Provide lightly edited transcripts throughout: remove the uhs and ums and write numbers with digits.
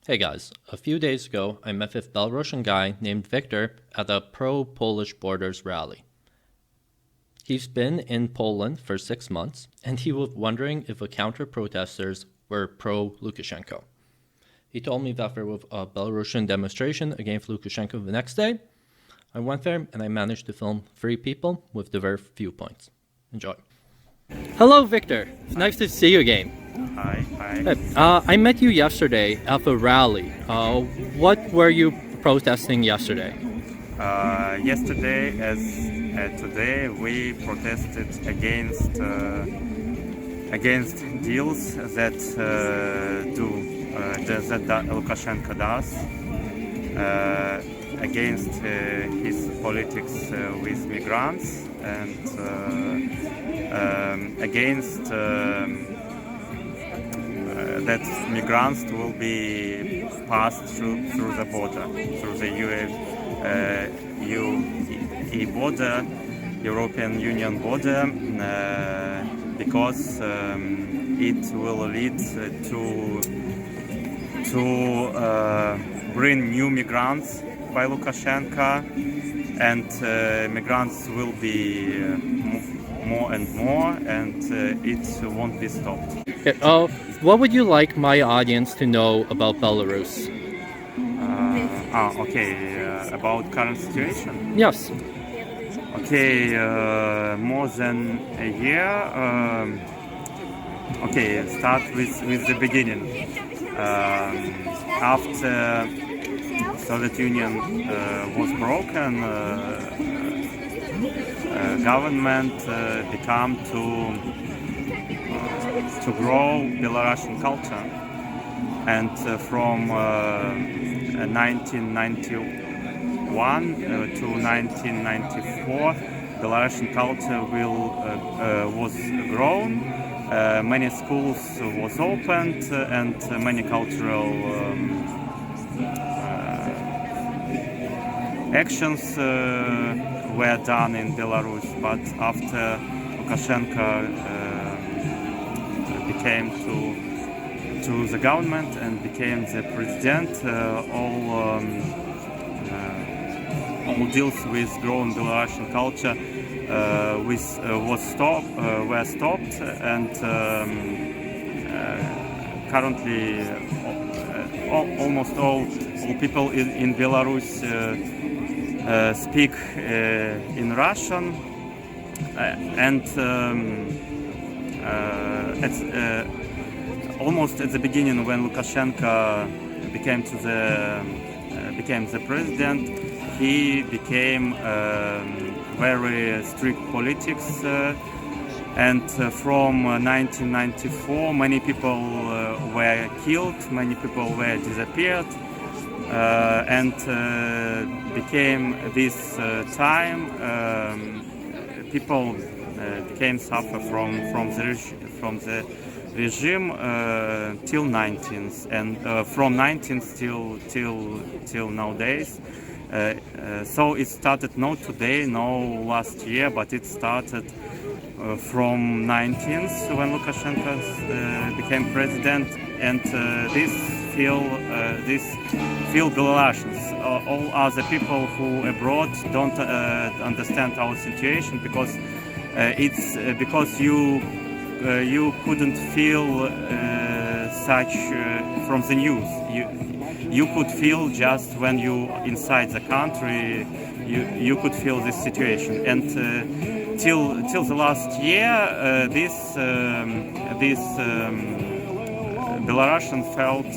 Hey guys, a few days ago I met with a Belarusian guy named Viktor at a pro-Polish borders rally. He's been in Poland for 6 months, and he was wondering if the counter-protesters were pro-Lukashenko. He told me that there was a Belarusian demonstration against Lukashenko the next day. I went there and I managed to film 3 people with diverse viewpoints. Enjoy. Hello, Viktor. It's nice to see you again. Hi. I met you yesterday at a rally. What were you protesting yesterday? Yesterday, as today, we protested against deals that Lukashenko does, against his politics with migrants, and against that migrants will be passed through the border, through the EU border, European Union border, because it will lead to bring new migrants by Lukashenko, and migrants will be more and more, and it won't be stopped. What would you like my audience to know about Belarus? About current situation. Yes. Okay, more than a year. Start with the beginning. After Soviet Union was broken, government became to grow Belarusian culture, and from 1991 to 1994, Belarusian culture was grown. Many schools was opened, and many cultural actions were done in Belarus. But after Lukashenko came to the government and became the president, all deals with growing Belarusian culture were stopped, and currently almost all people in Belarus speak in Russian, and almost at the beginning, when Lukashenko became the president, he became very strict politics, and from 1994, many people were killed, many people were disappeared, and became this time people became suffer from the regime till 19th, and from 19th till nowadays. So it started not today, no last year, but it started from 19th when Lukashenko became president, and this feel Belarusians. All other people who abroad don't understand our situation, because it's because you couldn't feel such from the news. You could feel just when you inside the country. You could feel this situation, and till the last year, this Belarusian felt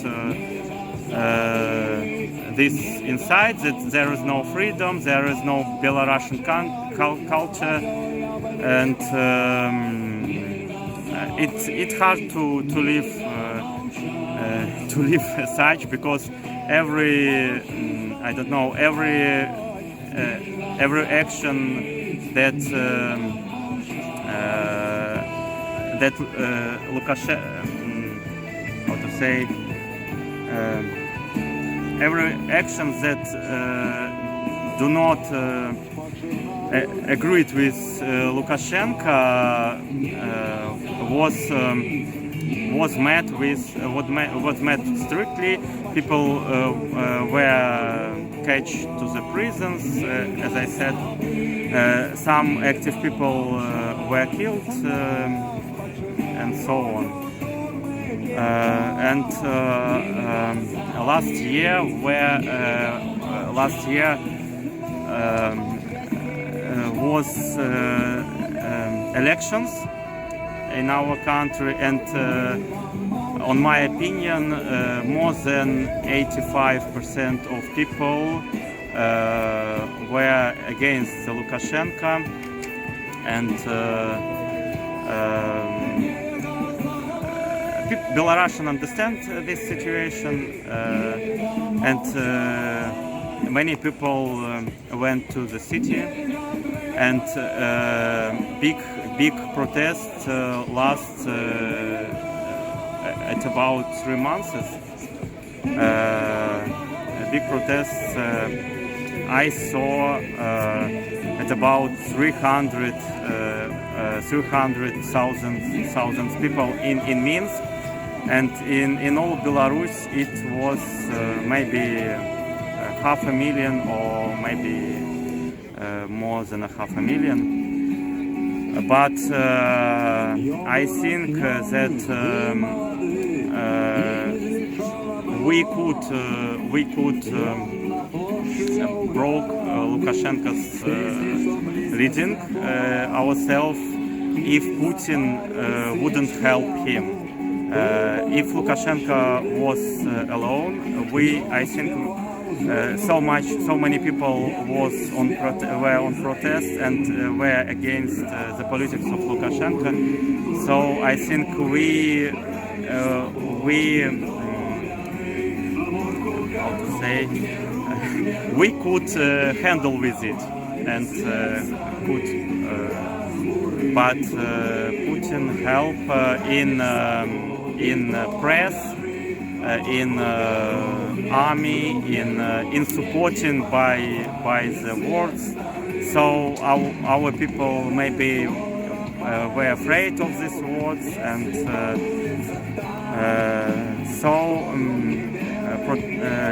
this inside, that there is no freedom, there is no Belarusian culture, and it's hard to live such, because every action that Lukashenko, how to say, every action that do not agreed with Lukashenko was met strictly. People were catched to the prisons. As I said, some active people were killed, and so on. Last year was elections in our country, and on my opinion, more than 85% of people were against Lukashenko, and Belarusians understand this situation, and many people went to the city, and big protests last at about 3 months. Big protests I saw at about 300,000 people in Minsk, and in all Belarus it was maybe 500,000 or maybe more than 500,000. But I think that we could broke Lukashenko's leading ourselves if Putin wouldn't help him. If Lukashenko was alone, I think so many people were on protest and were against the politics of Lukashenko. So I think we how to say, we could handle with it, and but Putin help in press, in army, in supporting by the words. So our people maybe were afraid of these words, and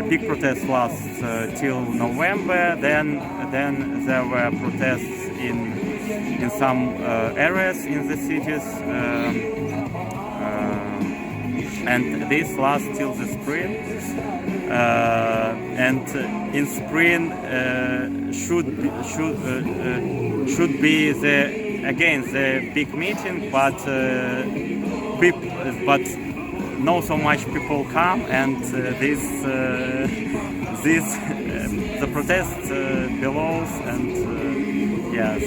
big protests last till November. Then there were protests in some areas in the cities, and this lasts till the spring. And in spring should be the big meeting, but not so much people come, and the protest below, and yes,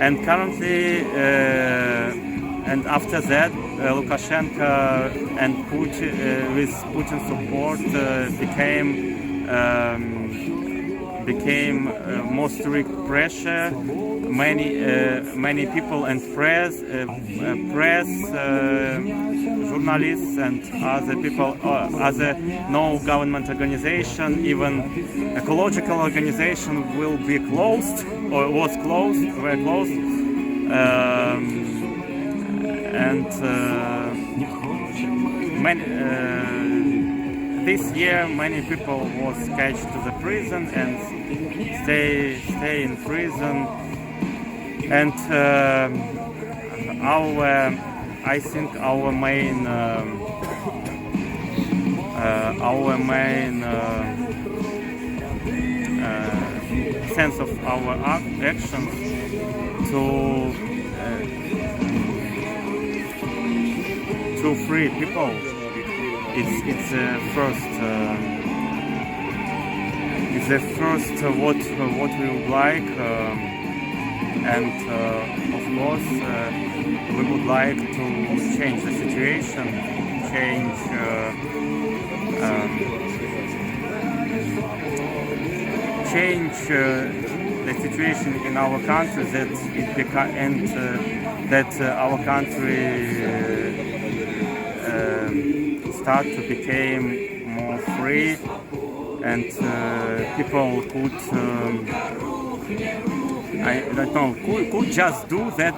and currently and after that Lukashenko and Putin with Putin's support became more strict pressure. Many people and press, journalists and other people, other no government organization, even ecological organization were closed. This year many people was catched to the prison and stay in prison, and I think our main sense of our actions to free people. It's the first what we would like, and of course we would like to change the situation, change the situation in our country, that our country start to become more free, and people could I don't know, could just do that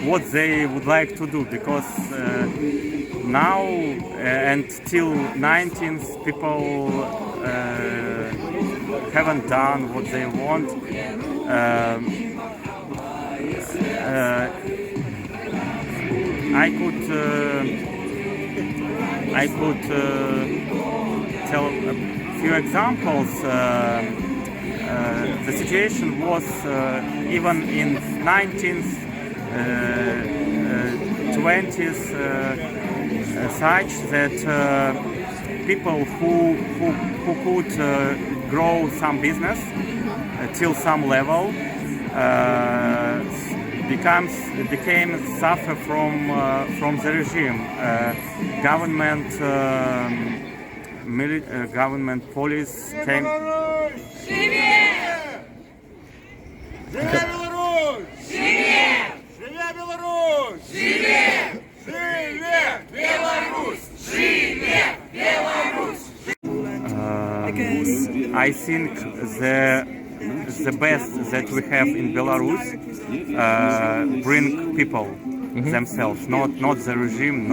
what they would like to do, because now and till 19th people haven't done what they want. I could tell a few examples. The situation was even in 19th, 20th such that people who could grow some business till some level became suffer from the regime. Government police came. I think the best that we have in Belarus bring people themselves, not the regime,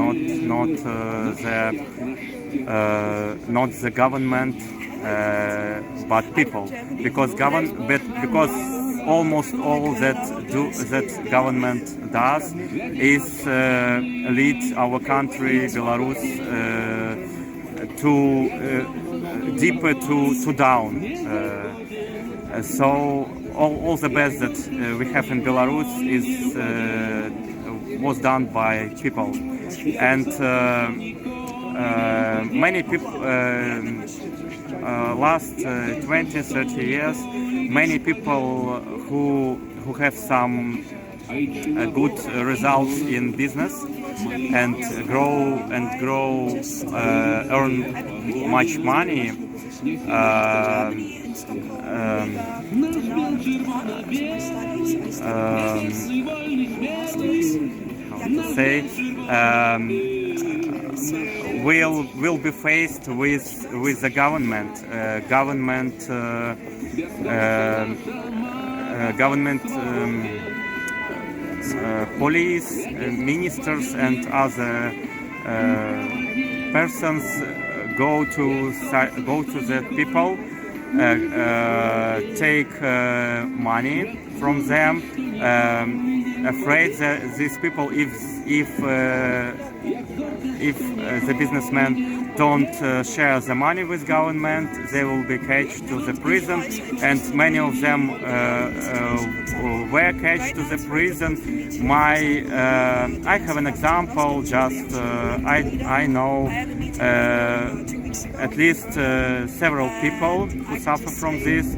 not the government, but people, because almost all that government does is lead our country, Belarus, deeper to down. So all the best that we have in Belarus was done by people, and many people last 20-30 years, many people who have some good results in business and earn much money, how to say, will be faced with the government, police, ministers, and other persons go to the people, take money from them, afraid that these people, if the businessmen don't share the money with government, they will be catched to the prison, and many of them were catched to the prison. I have an example. Just I know at least several people who suffer from this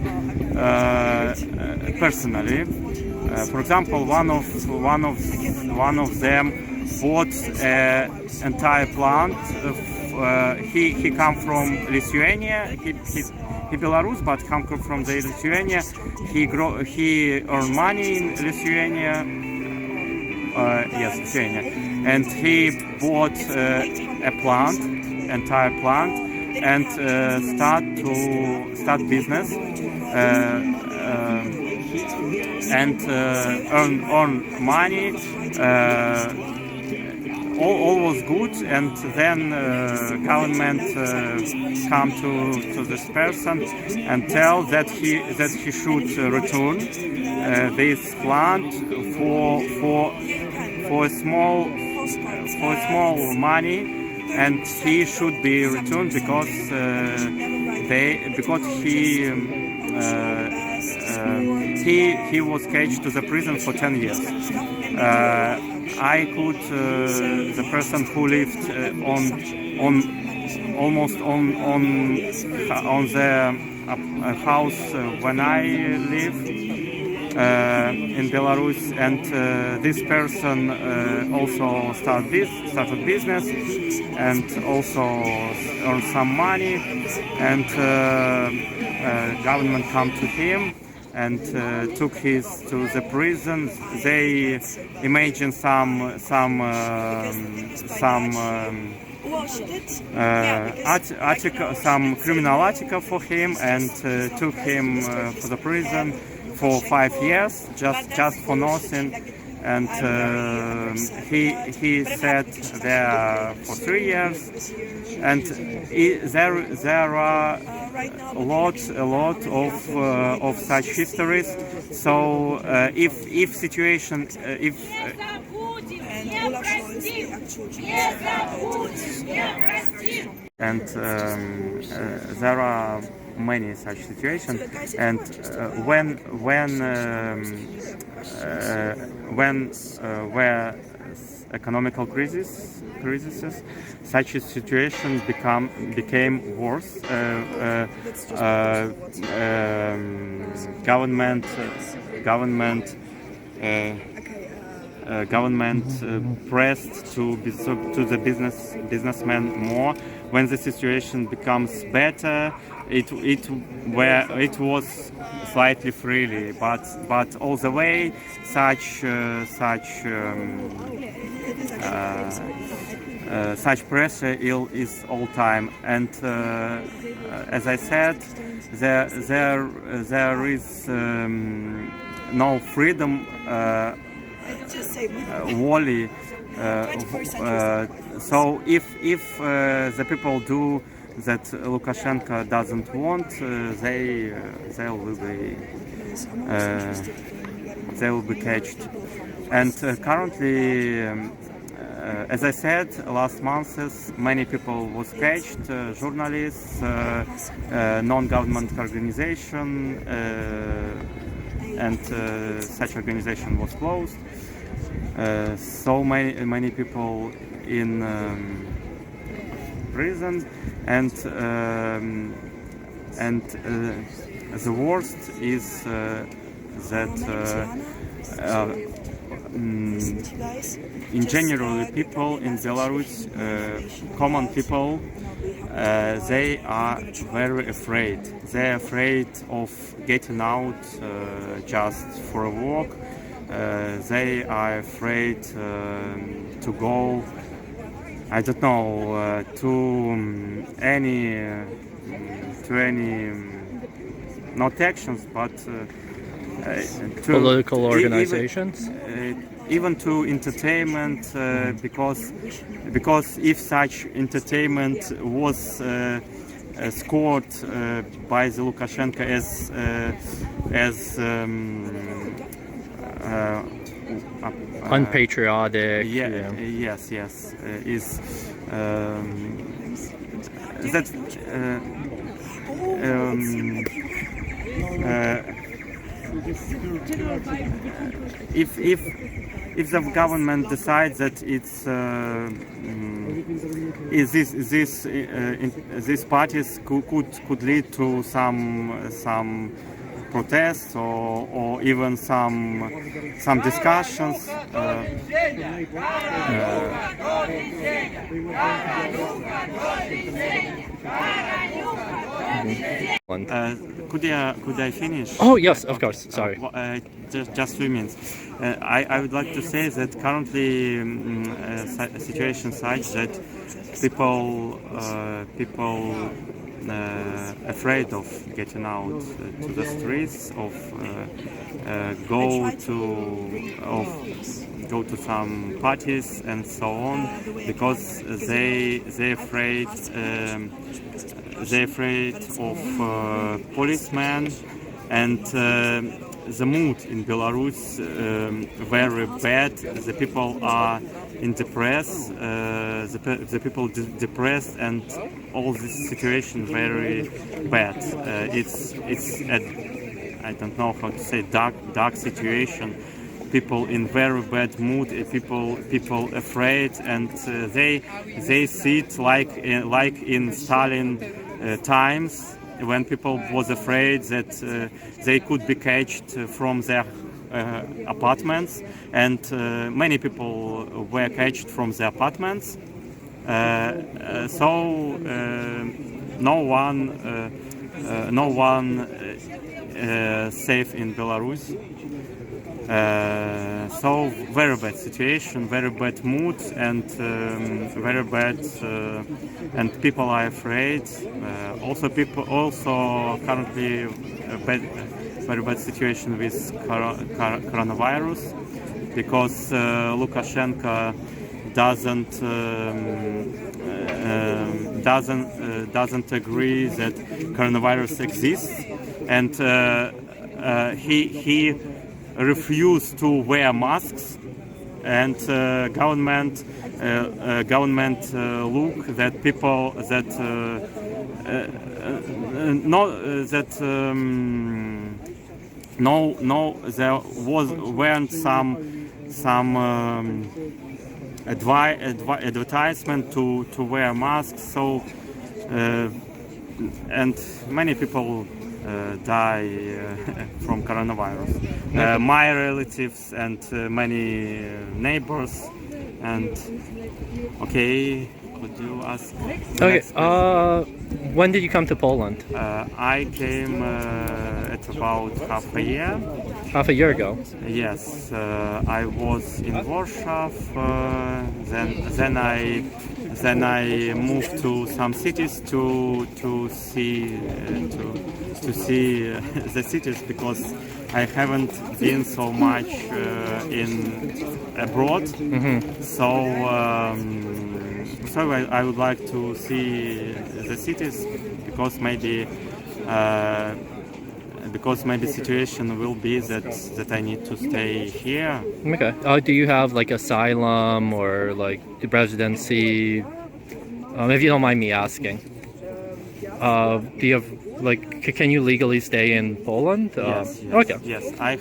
personally. For example, one of them bought an entire plant. He come from Lithuania. He Belarus, but come from the Lithuania. He earned money in Lithuania. Yes, Lithuania, and he bought a plant, entire plant, and start business. And earn money. All was good, and then government come to this person and tell that he should return this plant for a small money, and he should be returned because he was caged to the prison for 10 years. I could the person who lived almost on the house when I lived in Belarus, and this person also started business and also earned some money, and government come to him and took his to the prison. They imagine some article, some criminal article for him, and took him for the prison for 5 years, just for nothing. And he sat there for 3 years, and there are a lot of such histories. So if situation and there are many such situations, and when where economical crises, such a situation became worse. Government pressed to the businessmen more. When the situation becomes better, it was slightly freely, but all the way such pressure is all time. And as I said, there is no freedom. Wally. So if the people do that Lukashenko doesn't want, they will be caged. And currently, as I said, last months many people was caged, journalists, non-government organization, and such organization was closed. So many people in prison, and the worst is that in general people in Belarus, common people, they are very afraid. They're afraid of getting out just for a walk. They are afraid to go, I don't know, to any not actions, but to political organizations, even to entertainment, because if such entertainment was scored by the Lukashenko as unpatriotic. Yes, is that if the government decides that it's these parties could lead to some protests or even some discussions. Could I finish? Oh yes, of course. Sorry. Just 3 minutes. I would like to say that currently a situation such that people afraid of getting out to the streets, of go to some parties and so on, because they afraid of policemen, and the mood in Belarus very bad. The people are in depressed, the people depressed, and all this situation very bad. It's I don't know how to say, dark situation. People in very bad mood, people afraid, and they see it like in Stalin times, when people was afraid that they could be caged from their apartments, and many people were caged from their apartments. So no one safe in Belarus. So very bad situation, very bad mood, and very bad, and people are afraid. Also currently situation with coronavirus, because Lukashenko doesn't agree that coronavirus exists, and he refused to wear masks, and government look that people that there weren't some advertisement to wear masks, so and many people die from coronavirus. My relatives and many neighbors. And okay, could you ask? Okay. When did you come to Poland? I came at about half a year. Half a year ago. Yes, I was in Warsaw. Then I moved to some cities to see the cities, because I haven't been so much in abroad. So I would like to see the cities, because maybe situation will be that I need to stay here. Okay. Do you have like asylum or like residency? If you don't mind me asking. Do you have like? Can you legally stay in Poland? Yes. Okay. Yes, I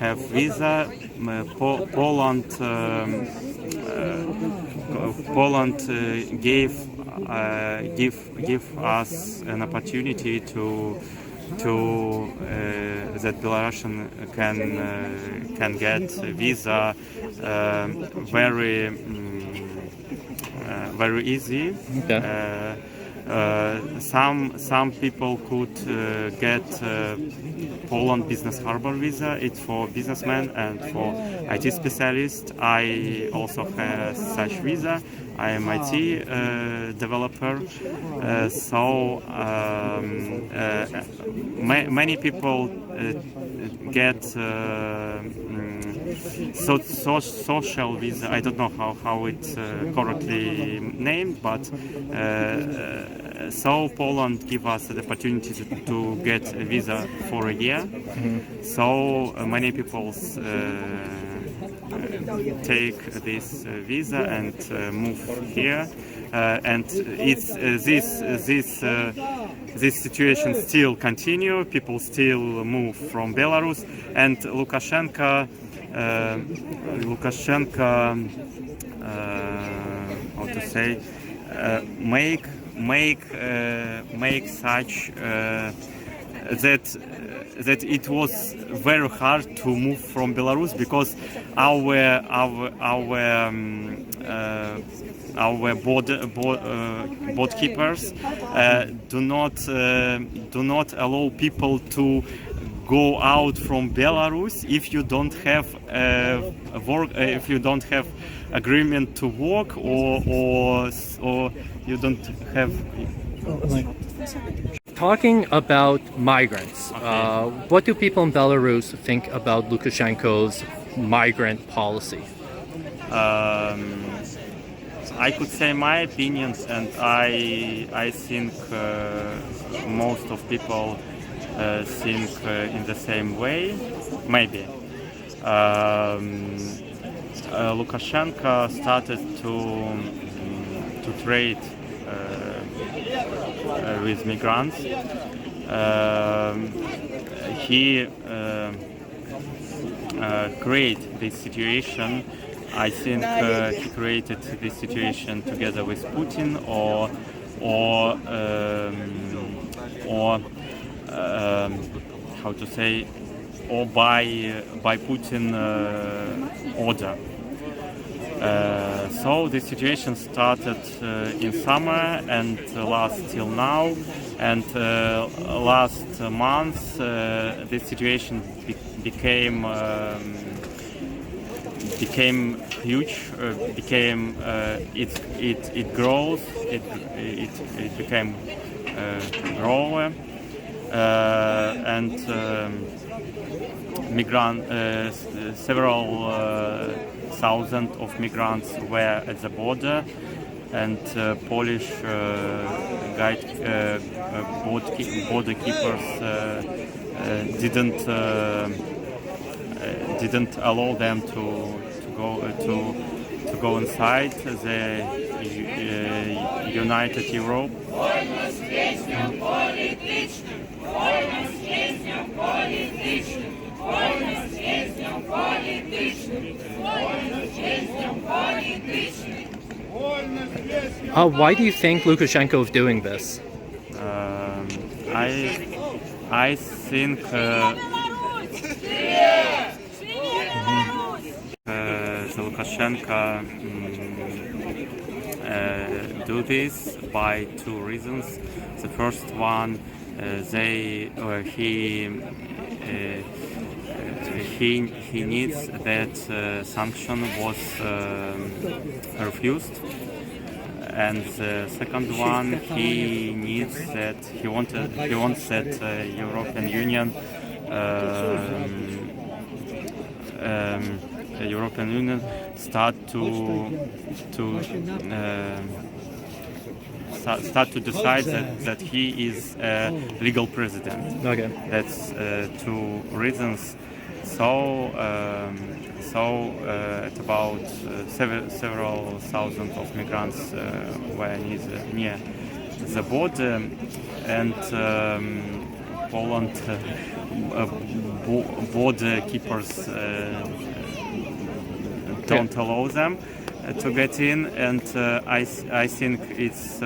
have visa. Poland gave us an opportunity to that Belarusian can get visa very easy. Okay. Some people could get Poland Business Harbor visa. It's for businessmen and for IT specialists. I also have such visa. I am IT developer. Many people get social visa. I don't know how it's correctly named, but so Poland give us the opportunity to get a visa for a year. So many people take this visa and move here, and it's this situation still continue. People still move from Belarus, and Lukashenko how to say, make such that it was very hard to move from Belarus, because our boat keepers do not allow people to go out from Belarus if you don't have work, if you don't have agreement to work, or you don't have. Talking about migrants, Okay. what do people in Belarus think about Lukashenko's migrant policy? I could say my opinions, and I think most of people think in the same way. Maybe Lukashenko started to trade with migrants. He created this situation. I think he created this situation together with Putin, or how to say, or by Putin order. So the situation started in summer and lasts till now. And last month, the situation became huge. It grows. It became grower. and several thousand of migrants were at the border, and Polish border keepers didn't allow them to go inside the United Europe. Why do you think Lukashenko is doing this? I think the Lukashenko do this by two reasons. The first one, he needs that sanction was refused, and the second one, he wants that European Union start to decide that he is a legal president. Okay. That's two reasons. So at about several thousands of migrants were near the border, and Poland border keepers don't allow them to get in, and I think it's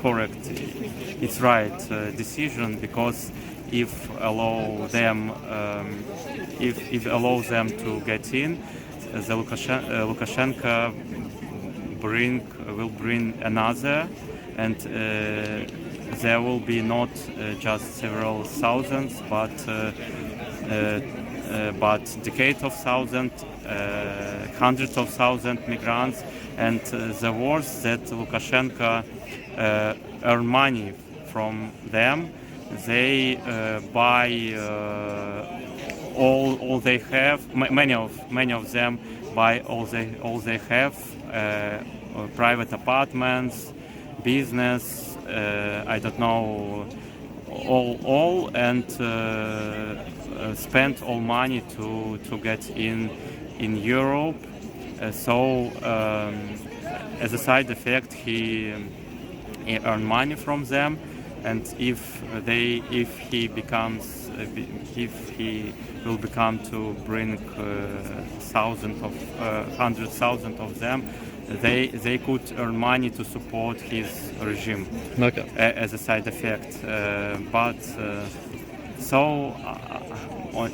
correct, it's right decision, because if allow them to get in, the Lukashenko will bring another, and there will be not just several thousands, but decades of thousands, hundreds of thousands migrants, and the worst that Lukashenko earn money from them. They buy all they have. Many of them buy all they have, private apartments, business. I don't know, all and spend all money to get in Europe. So as a side effect, he earn money from them, and if he will become to bring hundreds thousands of them, they could earn money to support his regime. Okay. As a side effect.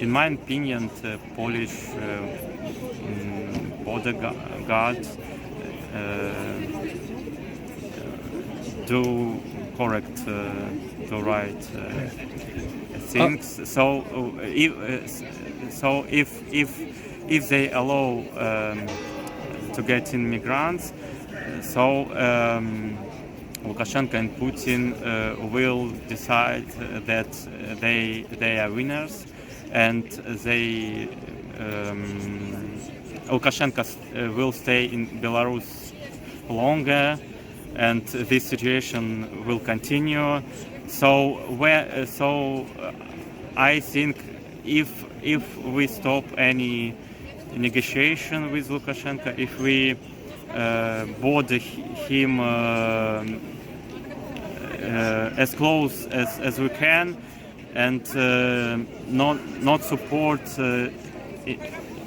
In my opinion, the Polish border guard do correct, do right things. So if they allow to get in migrants, so Lukashenko and Putin will decide that they are winners, and Lukashenko will stay in Belarus longer, and this situation will continue. So I think if we stop any negotiation with Lukashenko, if we border him as close as we can, and not support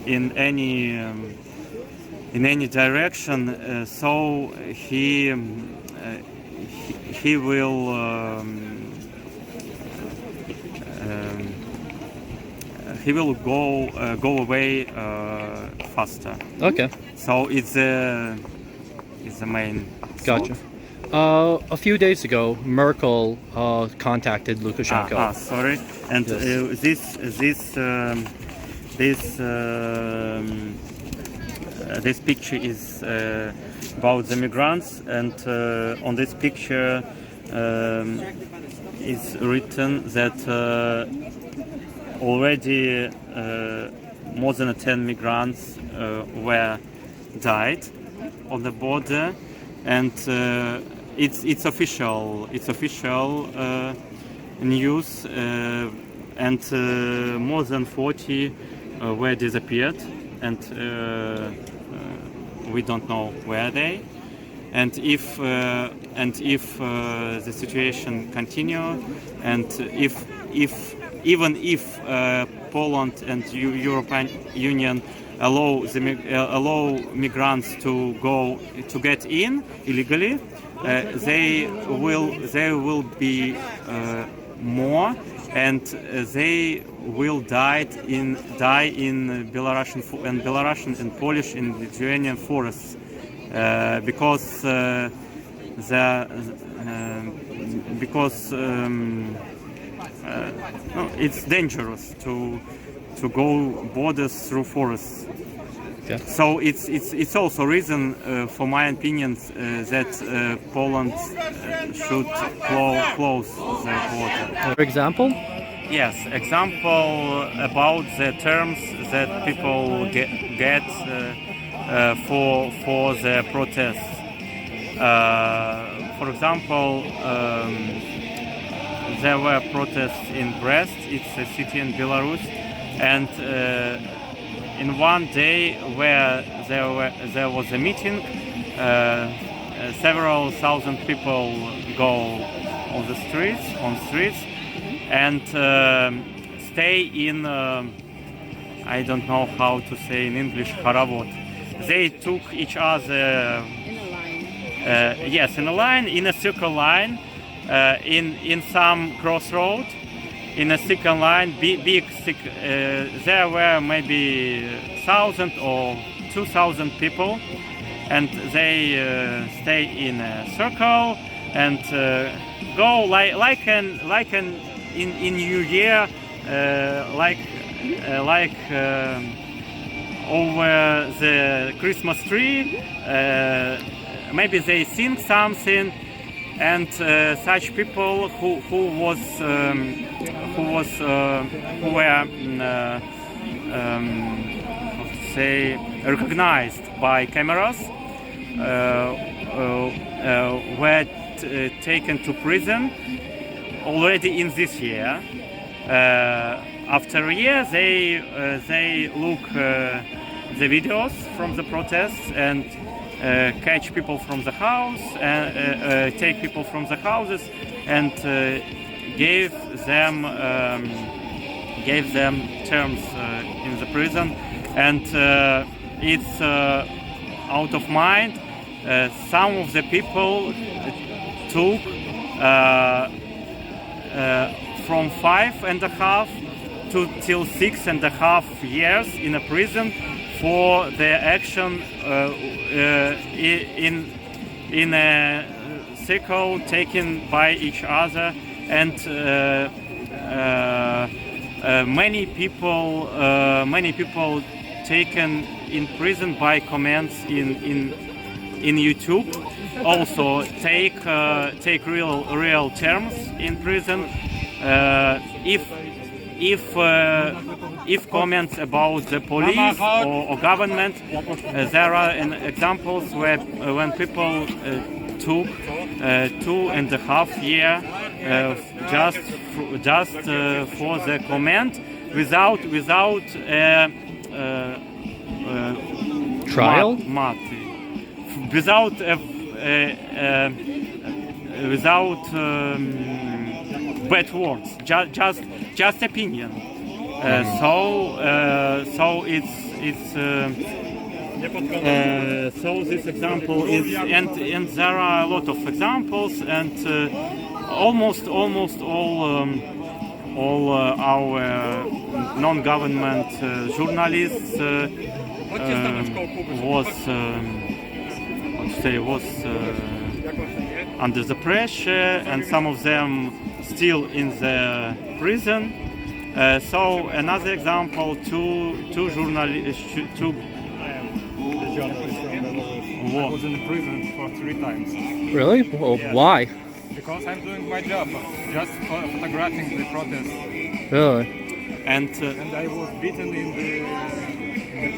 in any direction, so he will go away faster. Okay. So it's the main. Gotcha. A few days ago, Merkel contacted Lukashenko. Sorry. And yes. this picture is about the migrants, and on this picture is written that already more than 10 migrants were died on the border, and it's official news, and more than 40 were disappeared, and we don't know where they. And if the situation continue, and even if Poland and European Union allow migrants to get in illegally, they will be more, and they will die in Belarusian and Polish and Lithuanian forests, because it's dangerous to go borders through forests. Yeah. So it's also reason, for my opinion, that Poland should close the border. For example? Yes, example about the terms that people get for the protests. For example, there were protests in Brest. It's a city in Belarus, and in one day where there was a meeting, several thousand people go on the streets, and stay in, I don't know how to say in English, хоровод. They took each other in a line, in a circle line, in some crossroad, in a second line, big. There were maybe 1,000 or 2,000 people, and they stay in a circle and go like in New Year, over the Christmas tree. Maybe they sing something, and such people who were recognized by cameras were taken to prison already in this year. After a year, they look the videos from the protests and catch people from the house, and take people from the houses, and gave them terms in the prison, and it's out of mind. Some of the people took from 5.5 till 6.5 years in a prison for their action in a circle taken by each other, and many people taken in prison by comments in YouTube. Also take real terms in prison. If comments about the police or government, there are examples where when people took 2.5 years just for the comment without trial, without bad words, just opinion. So this example is, and there are a lot of examples, and almost all our non-government journalists was under the pressure, and some of them still in the prison. So another example, two journalist from Belarus. I was in prison for 3 times. Really? Well, Yeah. why? Because I'm doing my job, just photographing the protest. Really? And I was beaten in the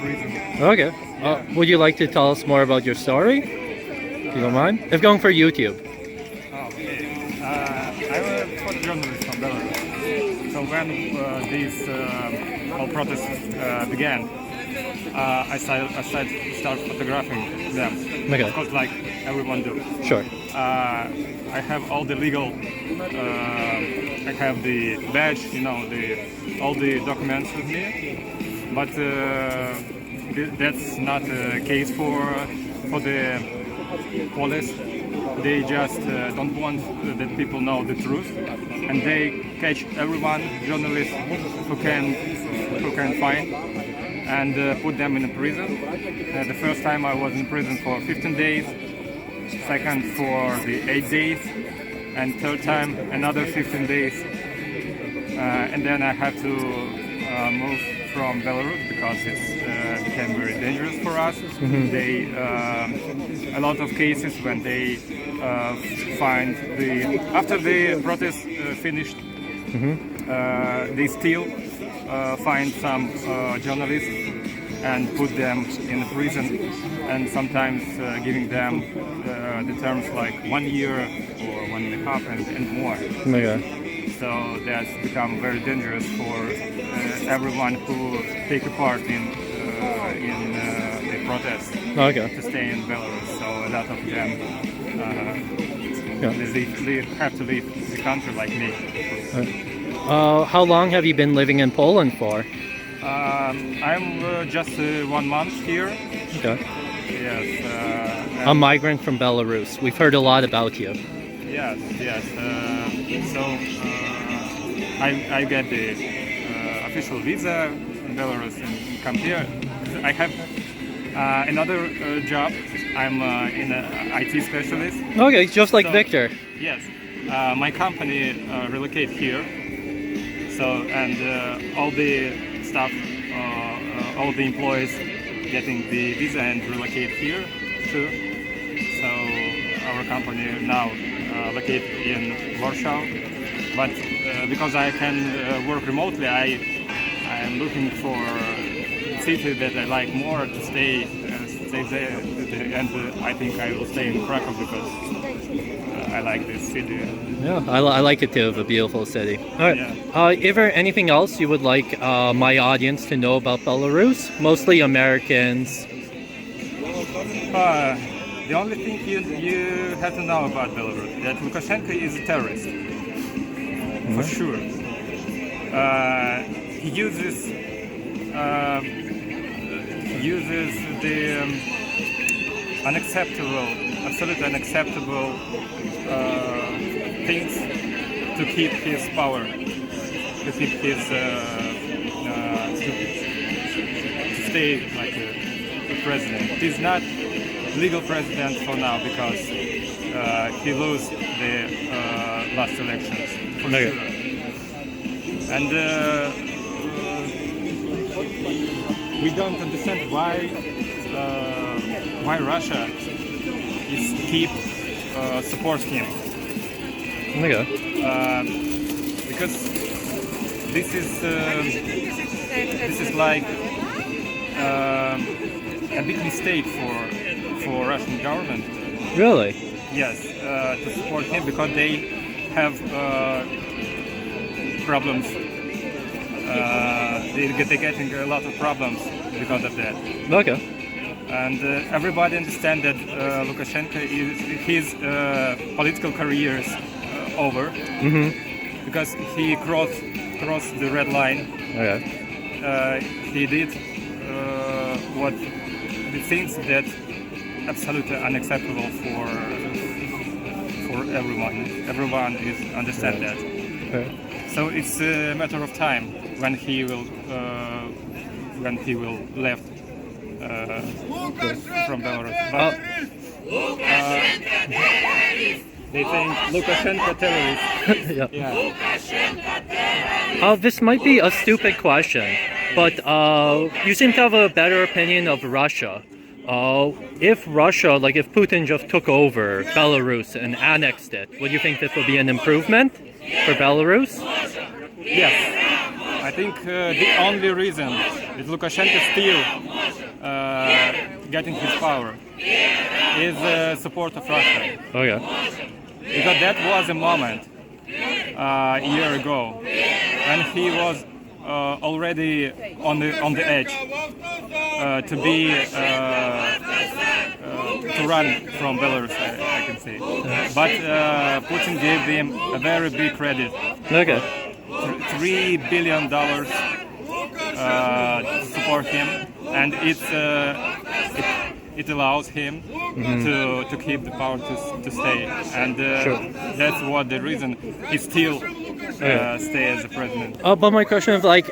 prison. Okay. Yeah. Would you like to tell us more about your story? If you don't mind? If going for YouTube. Okay. I'm a photojournalist from Belarus. So when these all protests began, I started photographing them. Okay. Of course, like everyone do. Sure. I have all the legal. I have the badge, all the documents with me. But that's not the case for the police. They just don't want that people know the truth, and they catch everyone, journalists who can find, and put them in a prison. The first time I was in prison for 15 days, second for the 8 days, and third time another 15 days. And then I had to move from Belarus because it became very dangerous for us. They a lot of cases when they find after the protest finished, they still find some journalists and put them in prison, and sometimes giving them the terms like 1 year or 1.5 and more. Okay. So that's become very dangerous for everyone who take a part in the protests Okay. to stay in Belarus. So a lot of them they have to leave the country like me. How long have you been living in Poland for? I'm just 1 month here. Okay. Yes. A migrant from Belarus. We've heard a lot about you. Yes. So I get the official visa in Belarus and come here. I have another job. I'm an IT specialist. Okay, just like So- Viktor. Yes. My company relocate here. So and all the staff, all the employees getting the visa and relocate here too. So our company now located in Warsaw, but because I can work remotely, I am looking for a city that I like more to stay there, and I think I will stay in Krakow because I like this city. Yeah, I like it too. It's a beautiful city. All right. Yeah. Is there anything else you would like my audience to know about Belarus? Mostly Americans. The only thing you have to know about Belarus that Lukashenko is a terrorist, for sure. He uses the absolutely unacceptable things to keep his power, to keep his to stay like a president. He's not legal president for now because he lost the last elections for Okay. sure. And we don't understand why Russia is keep support him. Okay. Because this is like a big mistake for Russian government. Really? Yes, to support him because they have problems. They're getting a lot of problems because of that. Okay. And everybody understands that Lukashenko his political career is over because he crossed the red line. Okay. He did what the things that absolutely unacceptable for everyone. Everyone is understand that. Okay. So it's a matter of time when he will left from Belarus. But they think Lukashenko terrorist. Yeah. Yeah. This might be a stupid question, but you seem to have a better opinion of Russia. If Russia, like if Putin just took over Belarus and annexed it, would you think this would be an improvement for Belarus? Yes, I think the only reason that Lukashenko is still getting his power is support of Russia. Okay. Because that was a moment a year ago when he was already on the edge to run from Belarus, I can say. But Putin gave him a very big credit. Okay. $3 billion to support him, and it allows him to keep the power to stay, and that's what the reason he still stay as the president. But my question is like,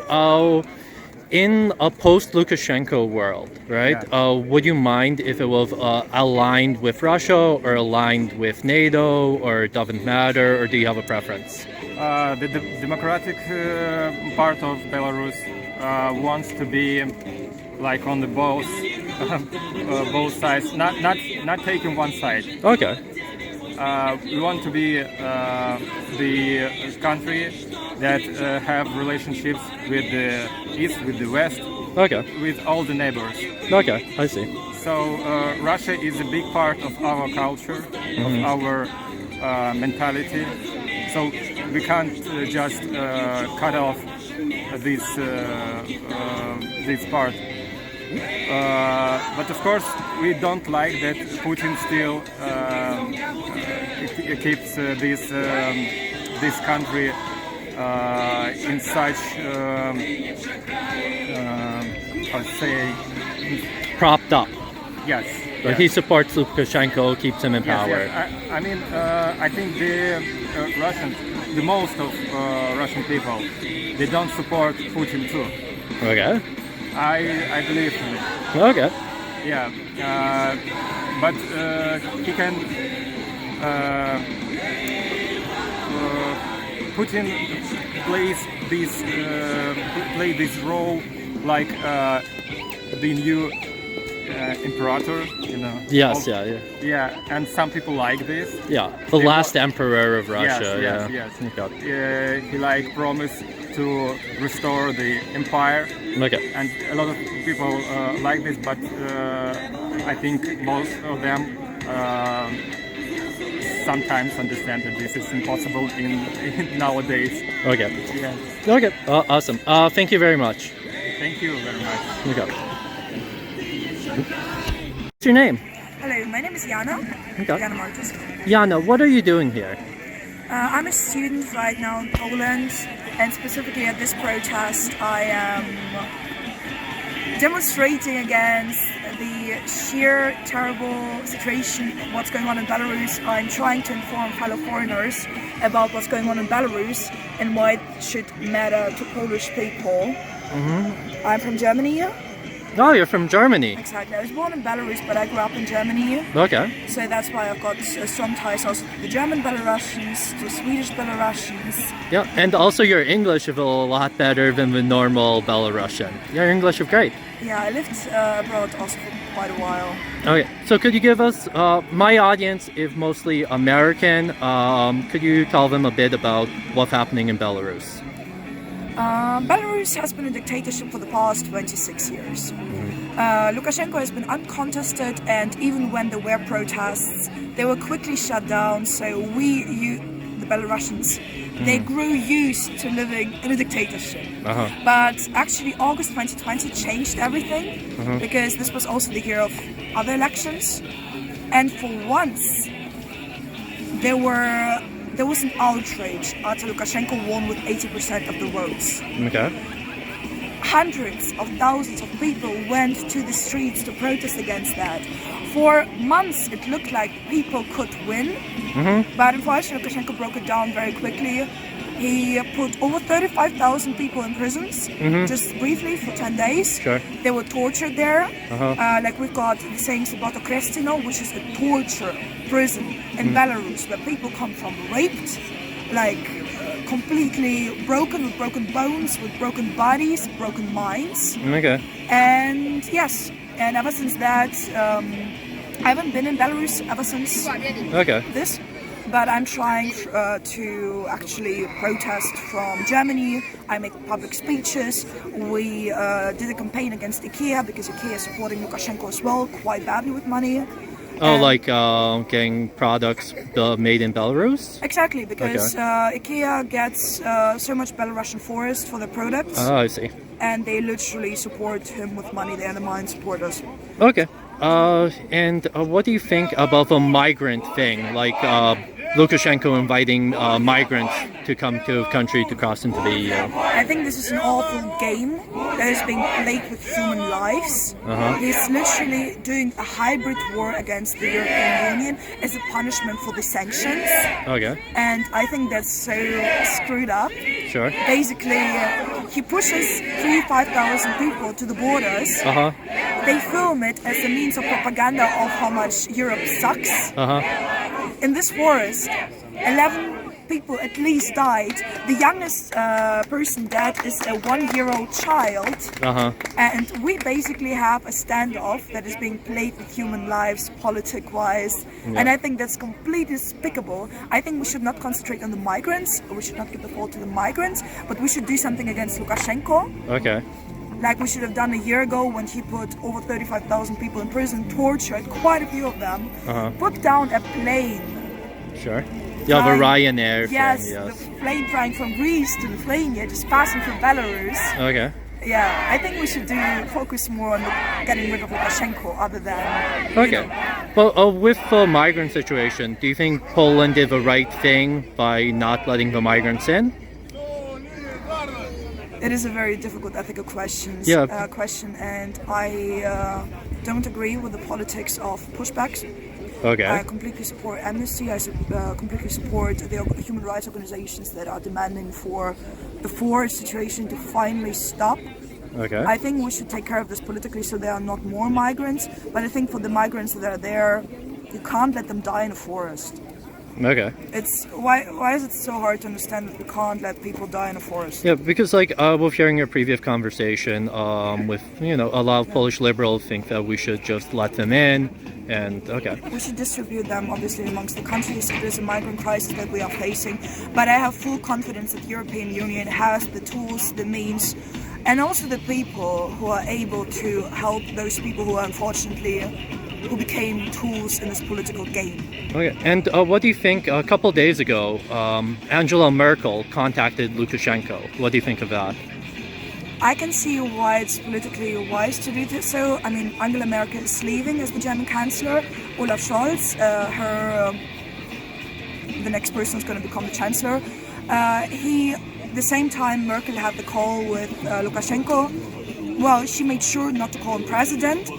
in a post-Lukashenko world, right? Yeah. Would you mind if it was aligned with Russia or aligned with NATO, or it doesn't matter, or do you have a preference? The democratic part of Belarus wants to be like on the both sides, not taking one side. Okay. We want to be the country that have relationships with the East, with the West, Okay. with all the neighbors. Okay, I see. So Russia is a big part of our culture, of our mentality. So we can't just cut off this part. But of course, we don't like that Putin still keeps this country in such how to say, Propped up. yes. But he supports Lukashenko, keeps him in power. Yes. I mean, I think the Russians, the most of Russian people, they don't support Putin too. Okay. I believe in it. Okay. Yeah, but he can. Putin plays this role like the new imperator, you know. Yes, yeah. Yeah, and some people like this. Yeah, the last emperor of Russia, Yes. Okay. He like promised to restore the empire. Okay. And a lot of people like this, but I think most of them sometimes understand that this is impossible in nowadays. Okay. Yeah. Okay. Awesome. Thank you very much. Thank you very much. Okay. What's your name? Hello, my name is Yana. Okay. Yana Marcus. Yana, what are you doing here? I'm a student right now in Poland, and specifically at this protest, I am demonstrating against the sheer terrible situation, what's going on in Belarus. I'm trying to inform fellow foreigners about what's going on in Belarus and why it should matter to Polish people. I'm from Germany. Oh, you're from Germany. Exactly. I was born in Belarus, but I grew up in Germany. Okay. So that's why I've got strong ties also to the German Belarusians, to Swedish Belarusians. Yeah, and also your English is a lot better than the normal Belarusian. Your English is great. Yeah, I lived abroad also for quite a while. Okay, so could you give us, my audience is mostly American, could you tell them a bit about what's happening in Belarus? Belarus has been a dictatorship for the past 26 years. Lukashenko has been uncontested, and even when there were protests, they were quickly shut down. So the Belarusians, they grew used to living in a dictatorship. But actually August 2020 changed everything, because this was also the year of other elections. And for once, there was an outrage after Lukashenko won with 80% of the votes. Okay. Hundreds of thousands of people went to the streets to protest against that. For months it looked like people could win, but unfortunately Lukashenko broke it down very quickly. He put over 35,000 people in prisons, just briefly for 10 days. Sure. They were tortured there. Like we've got the saying Soboto Krestino, which is a torture prison in Belarus, where people come from raped, like completely broken, with broken bones, with broken bodies, broken minds. Okay. And yes, And ever since that, I haven't been in Belarus ever since this, but I'm trying to actually protest from Germany. I make public speeches. We did a campaign against IKEA because IKEA is supporting Lukashenko as well, quite badly with money. Oh, like getting products made in Belarus? Exactly, because IKEA gets so much Belarusian forest for their products. Oh, I see. And they literally support him with money. They are the main supporters. Okay. And what do you think about the migrant thing? Like Lukashenko inviting migrants to come to the country to cross into the EU? I think this is an awful game that is being played with human lives. He's literally doing a hybrid war against the European Union as a punishment for the sanctions. Okay. And I think that's so screwed up. Sure. Basically, he pushes 5,000 people to the borders. They film it as a means of propaganda of how much Europe sucks. In this forest, 11 people at least died. The youngest person dead is a 1-year-old child. And we basically have a standoff that is being played with human lives, politic-wise. And I think that's completely despicable. I think we should not concentrate on the migrants. We should not give the fault to the migrants, but we should do something against Lukashenko. Okay. Like we should have done a year ago when he put over 35,000 people in prison, tortured quite a few of them, put down a plane. Sure. Yeah, the Ryanair thing, yes. The plane flying from Greece to Lithuania, just passing through Belarus. Okay. Yeah, I think we should focus more on getting rid of Lukashenko other than... Okay. Well, with the migrant situation, do you think Poland did the right thing by not letting the migrants in? It is a very difficult ethical question, and I don't agree with the politics of pushbacks. Okay. I completely support amnesty. I completely support the human rights organizations that are demanding for the forest situation to finally stop. Okay. I think we should take care of this politically so there are not more migrants, but I think for the migrants that are there, you can't let them die in a forest. Okay. It's why is it so hard to understand that we can't let people die in a forest? Yeah, because like with hearing your previous conversation, with a lot of Polish liberals think that we should just let them in, and we should distribute them obviously amongst the countries. There's a migrant crisis that we are facing, but I have full confidence that the European Union has the tools, the means, and also the people who are able to help those people who became tools in this political game. Okay, and what do you think? A couple days ago, Angela Merkel contacted Lukashenko. What do you think of that? I can see why it's politically wise to do this. So, I mean, Angela Merkel is leaving as the German Chancellor. Olaf Scholz, the next person is going to become the Chancellor. The same time Merkel had the call with Lukashenko, well, she made sure not to call him president.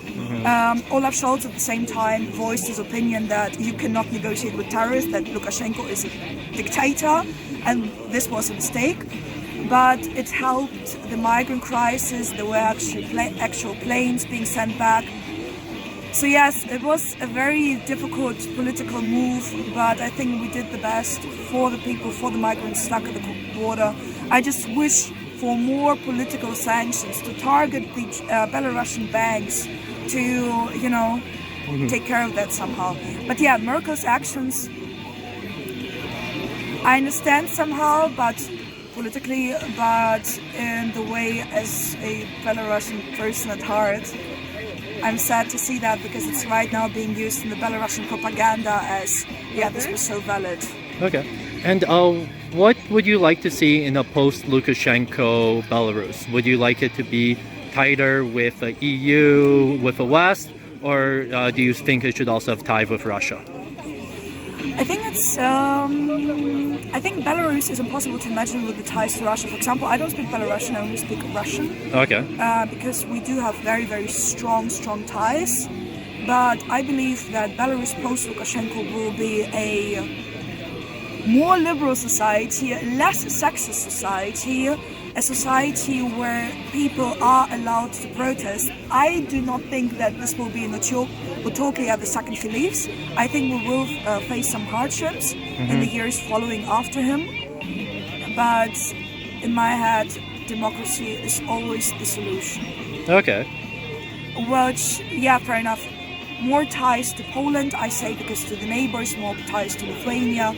Olaf Scholz at the same time voiced his opinion that you cannot negotiate with terrorists, that Lukashenko is a dictator, and this was a mistake. But it helped the migrant crisis. There were actual planes being sent back. So yes, it was a very difficult political move, but I think we did the best for the people, for the migrants stuck at the border. I just wish for more political sanctions to target the Belarusian banks to, take care of that somehow. But yeah, Merkel's actions, I understand somehow, but politically, but in the way as a Belarusian person at heart, I'm sad to see that because it's right now being used in the Belarusian propaganda as, this was so valid. Okay. And what would you like to see in a post-Lukashenko Belarus? Would you like it to be tighter with the EU, with the West, or do you think it should also have ties with Russia? I think I think Belarus is impossible to imagine with the ties to Russia. For example, I don't speak Belarusian, I only speak Russian. Okay. Because we do have very, very strong ties. But I believe that Belarus post-Lukashenko will be a more liberal society, less sexist society, a society where people are allowed to protest. I do not think that this will be an utopia the second he leaves. I think we will face some hardships in the years following after him. But in my head, democracy is always the solution. Okay. which, yeah, fair enough. More ties to Poland, I say, because to the neighbors, more ties to Lithuania.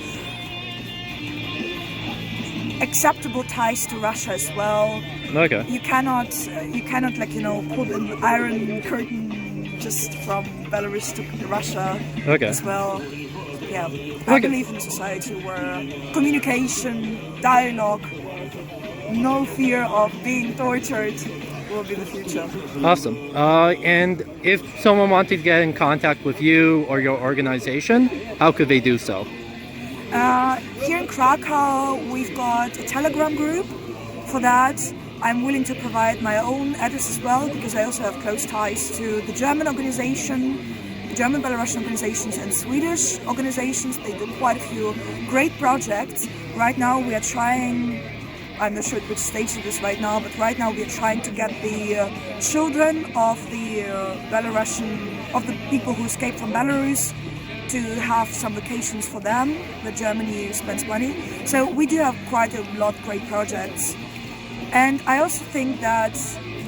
Acceptable ties to Russia as well. Okay. You cannot like, put an iron curtain just from Belarus to Russia Okay. as well. Yeah, I believe in a society where communication, dialogue, no fear of being tortured will be the future. Awesome. And if someone wanted to get in contact with you or your organization, how could they do so? Here in Krakow, we've got a Telegram group. For that, I'm willing to provide my own address as well, because I also have close ties to the German organization, the German Belarusian organizations and Swedish organizations. They do quite a few great projects. Right now we are trying, I'm not sure at which stage it is right now, but right now we are trying to get the children of the of the people who escaped from Belarus to have some vacations for them, that Germany spends money. So we do have quite a lot of great projects. And I also think that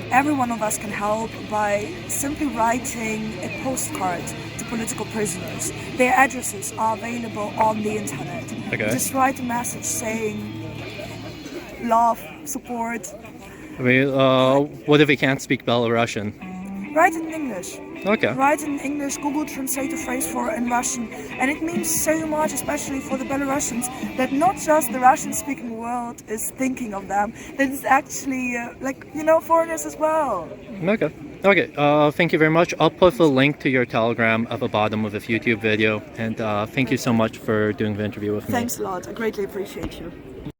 every one of us can help by simply writing a postcard to political prisoners. Their addresses are available on the internet. Okay. Just write a message saying love, support. I mean, what if we can't speak Belarusian? Write in English. Okay. Write in English, Google translate a phrase for in Russian. And it means so much, especially for the Belarusians, that not just the Russian-speaking world is thinking of them, that it's actually, foreigners as well. Okay. Okay. Thank you very much. I'll put the link to your Telegram at the bottom of this YouTube video. And thank you so much for doing the interview with me. Thanks a lot. I greatly appreciate you.